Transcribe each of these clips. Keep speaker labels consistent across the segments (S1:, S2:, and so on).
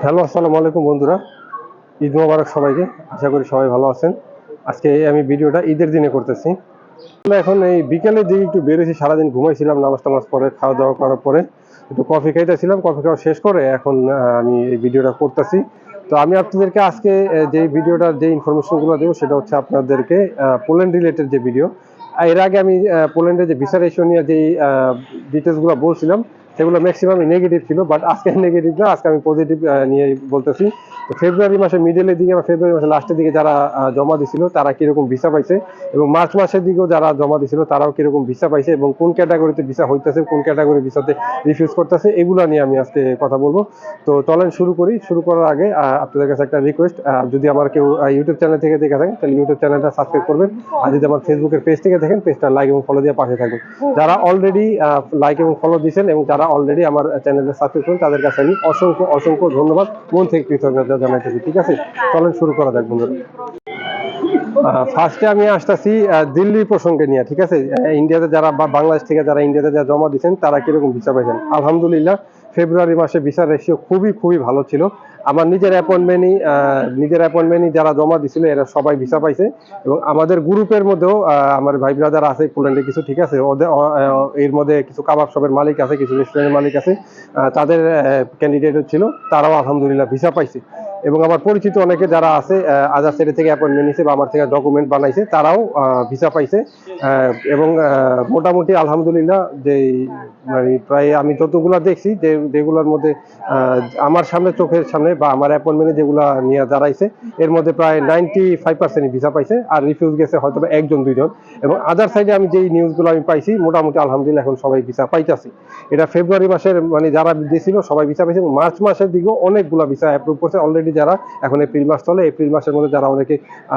S1: Hello, আসসালামু আলাইকুম বন্ধুরা। ঈদ মোবারক সবাইকে। আশা করি সবাই ভালো আছেন। আজকে আমি ভিডিওটা ঈদের দিনে করতেছি। আমরা এখন এই বিকেলের দিকে একটু বেরিয়েছি, সারাদিন ঘুমাইছিলাম, নামাজ টামাজ পরে খাওয়া দাওয়া করার পরে একটু কফি খাইতেছিলাম। কফি খাওয়া শেষ করে এখন আমি এই ভিডিওটা করতেছি। তো আমি আপনাদেরকে আজকে যে ভিডিওটার যে ইনফরমেশনগুলো দেবো সেটা হচ্ছে আপনাদেরকে পোল্যান্ড রিলেটেড যে ভিডিও। এর আগে আমি পোল্যান্ডের যে ভিসা রেশিও নিয়ে যেই ডিটেলসগুলো বলছিলাম সেগুলো ম্যাক্সিমামই নেগেটিভ ছিল, বাট আজকে নেগেটিভ না, আজকে আমি পজিটিভ নিয়ে বলতেছি। তো ফেব্রুয়ারি মাসের মিডলের দিকে বা ফেব্রুয়ারি মাসের লাস্টের দিকে যারা জমা দিছিল তারা কিরকম ভিসা পাইছে, এবং মার্চ মাসের দিকেও যারা জমা দিছিল তারাও কিরকম ভিসা পাইছে, এবং কোন ক্যাটাগরিতে ভিসা হইতেছে, কোন ক্যাটাগরি ভিসাতে রিফিউজ করতেছে, এগুলো নিয়ে আমি আজকে কথা বলবো। তো চলেন শুরু করি। শুরু করার আগে আপনাদের কাছে একটা রিকোয়েস্ট, যদি আমার কেউ ইউটিউব চ্যানেল থেকে দেখে থাকেন তাহলে ইউটিউব চ্যানেলটা সাবস্ক্রাইব করবেন, আর যদি আমার ফেসবুকের পেজ থেকে দেখেন পেজটা লাইক এবং ফলো দিয়ে পাশে থাকবেন। যারা অলরেডি লাইক এবং ফলো দিয়েছেন এবং যারা অলরেডি আমার চ্যানেলে সাবস্ক্রাইব করেন তাদের কাছে আমি অসংখ্য অসংখ্য ধন্যবাদ, মন থেকে কৃতজ্ঞতা জানাইতেছি। ঠিক আছে, চলেন শুরু করা যাক বন্ধুরা। ফার্স্টে আমি আসতেছি দিল্লি প্রসঙ্গে নিয়ে। ঠিক আছে, ইন্ডিয়াতে যারা বা বাংলাদেশ থেকে যারা ইন্ডিয়াতে যারা জমা দিচ্ছেন তারা কিরকম ভিসা পাইছেন। আলহামদুলিল্লাহ ফেব্রুয়ারি মাসে ভিসার রেশিও খুবই খুবই ভালো ছিল। আমার নিজের অ্যাপয়েন্টমেন্টই যারা জমা দিছিল এরা সবাই ভিসা পাইছে, এবং আমাদের গ্রুপের মধ্যেও আমার ভাই ব্রাদার আছে পোল্যান্ডে কিছু। ঠিক আছে, ওদের এর মধ্যে কিছু কাবাব শপের মালিক আছে, কিছু রেস্টুরেন্টের মালিক আছে, তাদের ক্যান্ডিডেট ছিল, তারাও আলহামদুলিল্লাহ ভিসা পাইছে। এবং আমার পরিচিত অনেকে যারা আছে আদার সাইডে থেকে অ্যাপয়েন্টমেন্ট নিছে বা আমার থেকে ডকুমেন্ট বানাইছে, তারাও ভিসা পাইছে। এবং মোটামুটি আলহামদুলিল্লাহ যে মানে প্রায় আমি যতগুলো দেখছি যেগুলোর মধ্যে আমার সামনে চোখের সামনে বা আমার অ্যাপয়েন্টমেন্টে যেগুলো নিয়ে দাঁড়াইছে এর মধ্যে প্রায় 95% ভিসা পাইছে, আর রিফিউজ গেছে হয়তো একজন দুইজন। এবং আদার সাইডে আমি যেই নিউজগুলো আমি পাইছি মোটামুটি আলহামদুলিল্লাহ এখন সবাই ভিসা পাইতেছে। এটা ফেব্রুয়ারি মাসের মানে যারা দিয়েছিল সবাই ভিসা পাইছে, এবং মার্চ মাসের দিকেও অনেকগুলো ভিসা অ্যাপ্রুভ করছে অলরেডি। যারা এখন এপ্রিল মাস চলে, এপ্রিল মাসের মধ্যে যারা অনেকে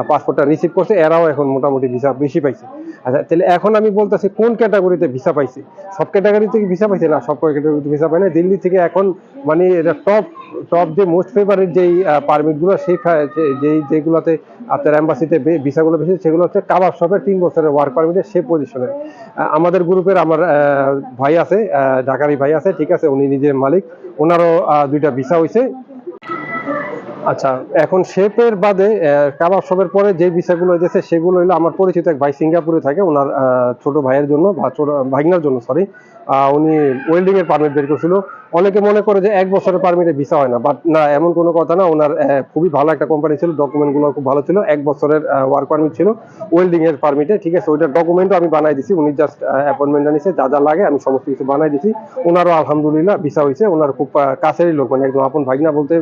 S1: পাসপোর্টটা রিসিভ করছে এরাও এখন মোটামুটি ভিসা বেশি পাইছে। আচ্ছা, তাহলে এখন আমি বলতেছি কোন ক্যাটাগরিতে ভিসা পাইছে। সব ক্যাটাগরিতে ভিসা পাইছে না, সব ক্যাটাগরিতে ভিসা পায় না। দিল্লি থেকে এখন মানে এটা টপ টপ যে মোস্ট ফেভারিট যেই পারমিটগুলো সেই যেগুলোতে আপনার অ্যাম্বাসিতে ভিসাগুলো বেশি, সেগুলো হচ্ছে কাবাব শপের 3 বছরের ওয়ার্ক পারমিটের সে পজিশনে। আমাদের গ্রুপের আমার ভাই আছে, ঢাকারি ভাই আছে। ঠিক আছে, উনি নিজের মালিক, ওনারও 2টা ভিসা হয়েছে। আচ্ছা, এখন শেপের বাদে কাবাব শপের পরে যে ভিসাগুলো হয়েছে সেগুলো হলো আমার পরিচিত এক ভাই সিঙ্গাপুরে থাকে, ওনার ছোট ভাইয়ের জন্য বা ছোট ভাগনার জন্য, সরি, উনি ওয়েল্ডিং এর পারমিট বের করছিল। অনেকে মনে করে যে 1 বছরের পারমিটে ভিসা হয় না, বাট না, এমন কোনো কথা না। ওনার খুবই ভালো একটা কোম্পানি ছিল, ডকুমেন্টগুলো খুব ভালো ছিল, 1 বছরের ওয়ার্ক পারমিট ছিল ওয়েল্ডিং এর পারমিটে। ঠিক আছে, ওইটার ডকুমেন্টও আমি বানাই দিছি, উনি জাস্ট অ্যাপয়েন্টমেন্টটা নিছে, যা যা লাগে আমি সমস্ত কিছু বানাই দিছি। ওনারও আলহামদুলিল্লাহ ভিসা হয়েছে। ওনার খুব কাছেরই লোক, মানে একদম আপন ভাগনা বলতে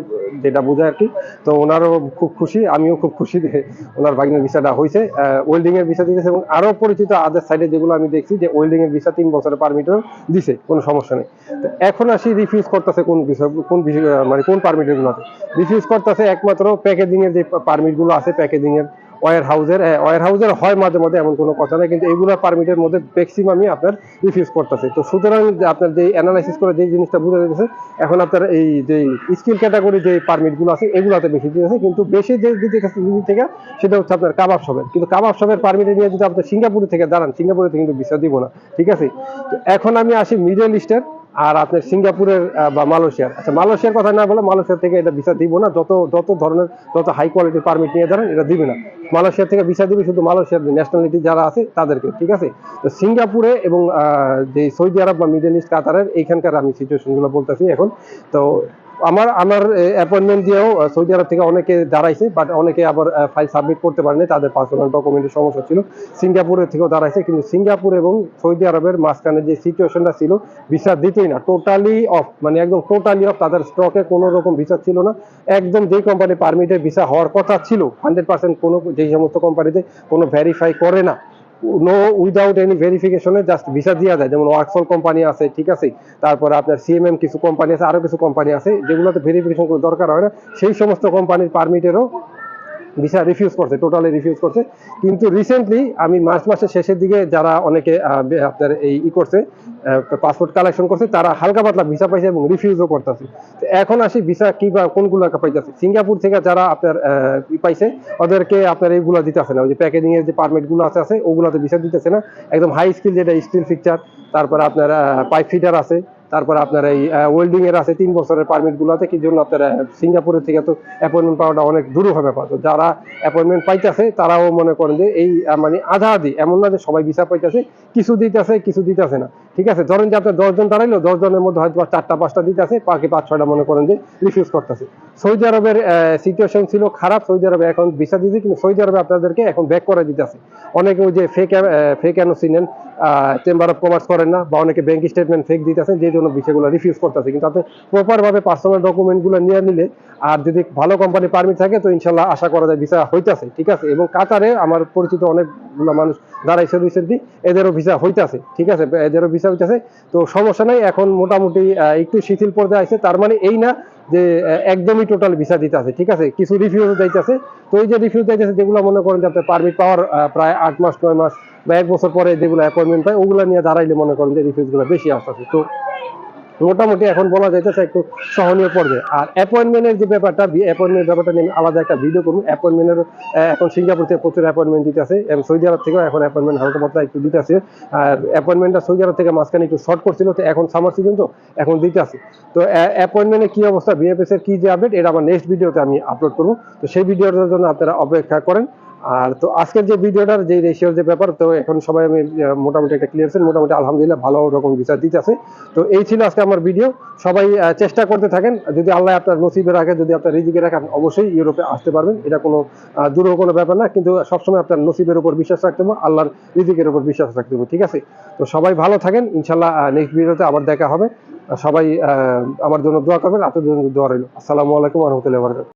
S1: যেটা বোঝায় আর কি। তো ওনারও খুব খুশি, আমিও খুব খুশি যে ওনার ভাগনার ভিসাটা হয়েছে, ওয়েল্ডিং এর ভিসা দিয়েছে। এবং আরো পরিচিত আদার সাইডে যেগুলো আমি দেখছি যে ওয়েল্ডিং এর ভিসা 3 বছরের পারমিটও দিছে, কোনো সমস্যা নেই। তো এখন আসি রিফিউজ করতেছে কোন বিষয়, মানে কোন পারমিটের গুলোতে রিফিউজ করতেছে। একমাত্র প্যাকেজিং এর যে পারমিট গুলো আছে, প্যাকেজিং এর ওয়ার হাউসের হয় মাঝে মাঝে, এমন কোনো কথা নাই, কিন্তু এইগুলো পারমিটের মধ্যে ম্যাক্সিমামই আপনার রিফিউজ করতেছে। তো সুতরাং আপনার যে অ্যানালাইসিস করে যে জিনিসটা বোঝা যাচ্ছে, এখন আপনার এই যে স্কিল ক্যাটাগরি যে পারমিটগুলো আছে এগুলোতে বেশি দিতেছে, কিন্তু বেশি যে দিতে থেকে সেটা হচ্ছে আপনার কাবাব শপের। কিন্তু কাবাব শপের পারমিটে নিয়ে যদি আপনার সিঙ্গাপুরে থেকে দাঁড়ান, সিঙ্গাপুরে কিন্তু ভিসা দিব না। ঠিক আছে, তো এখন আমি আসি মিডল ইস্টের আর আপনার সিঙ্গাপুরের বা মালয়েশিয়ার। আচ্ছা, মালয়েশিয়ার কথা না বলে, মালয়েশিয়া থেকে এটা ভিসা দিব না, যত ধরনের যত হাই কোয়ালিটির পারমিট নিয়ে দাঁড়ান এটা দিবে না। মালয়েশিয়া থেকে ভিসা দিবে শুধু মালয়েশিয়ার ন্যাশনালিটি যারা আছে তাদেরকে। ঠিক আছে, তো সিঙ্গাপুরে এবং যে সৌদি আরব বা মিডল ইস্ট কাতারের এইখানকার আমি সিচুয়েশনগুলো বলতেছি এখন। তো আমার অ্যাপয়েন্টমেন্ট দিয়েও সৌদি আরব থেকে অনেকে দাঁড়াইছে, বাট অনেকে আবার ফাইল সাবমিট করতে পারেনি, তাদের পার্সোনাল ডকুমেন্টের সমস্যা ছিল। সিঙ্গাপুরের থেকেও দাঁড়াইছে, কিন্তু সিঙ্গাপুর এবং সৌদি আরবের মাঝখানে যে সিচুয়েশনটা ছিল ভিসা দিতেই না, টোটালি অফ, মানে একদম টোটালি অফ। তাদের স্টকে কোনো রকম ভিসা ছিল না। একদম যেই কোম্পানি পারমিটে ভিসা হওয়ার কথা ছিল 100%, কোনো যেই সমস্ত কোম্পানিতে কোনো ভেরিফাই করে না, নো উইদাউট এনি ভেরিফিকেশনে জাস্ট ভিসা দেওয়া যায়, যেমন ওয়ার্কসল কোম্পানি আছে। ঠিক আছে, তারপরে আপনার সিএমএম কিছু কোম্পানি আছে, আরো কিছু কোম্পানি আছে যেগুলোতে ভেরিফিকেশন কোনো দরকার হয় না, সেই সমস্ত কোম্পানির পারমিটেরও ভিসা রিফিউজ করছে, টোটালি রিফিউজ করছে। কিন্তু রিসেন্টলি আমি মার্চ মাসের শেষের দিকে যারা অনেকে আপনার এই করছে, পাসপোর্ট কালেকশন করছে, তারা হালকা পাতলা ভিসা পাইছে এবং রিফিউজও করতেছে। এখন আসি ভিসা কি বা কোনগুলো পাইতেছে। সিঙ্গাপুর থেকে যারা আপনার পাইছে ওদেরকে আপনার এইগুলো দিতেছে না, ওই যে প্যাকেজিং এর যে পারমিট গুলো আছে ওগুলোতে ভিসা দিতেছে না। একদম হাই স্কিল যেটা স্টিল ফিকচার, তারপরে আপনার পাইপ ফিটার আছে, তারপরে আপনার এই ওয়েল্ডিং এর আছে 3 বছরের পারমিট গুলো আছে, কি জন্য আপনার সিঙ্গাপুরের থেকে তো অ্যাপয়েন্টমেন্ট পাওয়াটা অনেক দুরূহভাবে পাওয়া। তো যারা অ্যাপয়েন্টমেন্ট পাইতেছে তারাও মনে করেন যে এই মানে আধা আধি, এমন না যে সবাই ভিসা পাইতেছে, কিছু দিতেছে কিছু দিতেছে না, ঠিক আছে। ধরেন যে আপনার 10 জন দাঁড়াইলো, 10 জনের মধ্যে হয়তো 4টা 5টা দিতেছে, বাকি 5-6টা মনে করেন যে রিফিউজ করতেছে। সৌদি আরবের সিচুয়েশন ছিল খারাপ, সৌদি আরবে এখন ভিসা দিতে, কিন্তু সৌদি আরবে আপনাদেরকে এখন ব্যাক করে দিতেছে। অনেকে ওই যে ফেক এনওসি নেন, চেম্বার অফ কমার্স করেন না, বা অনেকে ব্যাংক স্টেটমেন্ট ফেক দিতেছেন, যে জন্য বিষয়গুলো রিফিউজ করতেছে। কিন্তু আপনি প্রপার ভাবে পার্সোনাল ডকুমেন্টগুলো নিয়ে নিলে, আর যদি ভালো কোম্পানি পারমিট থাকে, তো ইনশাল্লাহ আশা করা যায় ভিসা হইতাছে, ঠিক আছে। এবং কাতারে আমার পরিচিত অনেকগুলো মানুষ দাঁড়াইছে রিসেন্টলি, এদেরও ভিসা হইতাছে, ঠিক আছে, এদেরও ভিসা হইতাছে। তো সমস্যা নাই, এখন মোটামুটি একটু শিথিল পর্যায়ে আছে। তার মানে এই না যে একদমই টোটাল ভিসা দিতে আছে, ঠিক আছে, কিছু রিফিউজ যাইতেছে। তো এই যে রিফিউজ যাইতেছে, যেগুলো মনে করেন যে আপনার পারমিট পাওয়ার প্রায় 8 মাস 9 মাস বা 1 বছর পরে যেগুলো অ্যাপয়েন্টমেন্ট পায়, ওগুলো নিয়ে দাঁড়াইলে মনে করেন যে রিফিউজ গুলো বেশি আসতেছে। তো মোটামুটি এখন বলা যাইতেছে একটু সহনীয় পর্যায়ে। আর অ্যাপয়েন্টমেন্টের যে ব্যাপারটা, অ্যাপয়েন্টমেন্ট ব্যাপারটা নিয়ে আলাদা একটা ভিডিও করুন। অ্যাপয়েন্টমেন্টের এখন সিঙ্গাপুর থেকে প্রচুর অ্যাপয়েন্টমেন্ট দিতে আছে, এবং সৌদি আরব থেকেও এখন অ্যাপয়েন্টমেন্ট হালকা পাতলা একটু দিতে আছে। আর অ্যাপয়েন্টমেন্টটা সৌদি আরব থেকে মাঝখানে একটু শর্ট করছিল, তো এখন সামার সিজন তো এখন দিতে আছে। তো অ্যাপয়েন্টমেন্টের কি অবস্থা, বিএফএস এর কি যে আপডেট, এটা আমার নেক্সট ভিডিওতে আমি আপলোড করবো। তো সেই ভিডিওটার জন্য আপনারা অপেক্ষা করেন। আর তো আজকের যে ভিডিওটার যে রেশিওর যে ব্যাপার, তো এখন সবাই আমি মোটামুটি একটা ক্লিয়ার, মোটামুটি আলহামদুলিল্লাহ ভালো রকম বিচার দিতে আছে। তো এই ছিল আজকে আমার ভিডিও। সবাই চেষ্টা করতে থাকেন, যদি আল্লাহ আপনার নসিবে রাখে, যদি আপনার রিজিকে রাখেন, অবশ্যই ইউরোপে আসতে পারবেন। এটা কোনো দুরূহ কোনো ব্যাপার না, কিন্তু সবসময় আপনার নসিবের উপর বিশ্বাস রাখতে হবে, আল্লাহর রিজিকের উপর বিশ্বাস রাখতে হবে, ঠিক আছে। তো সবাই ভালো থাকেন, ইনশাল্লাহ নেক্সট ভিডিওতে আবার দেখা হবে। সবাই আমার জন্য দোয়া করবেন, আপনাদের জন্য দোয়া রইল। আসসালামু আলাইকুম ওয়া রাহমাতুল্লাহি ওয়া বারাকাতুহু।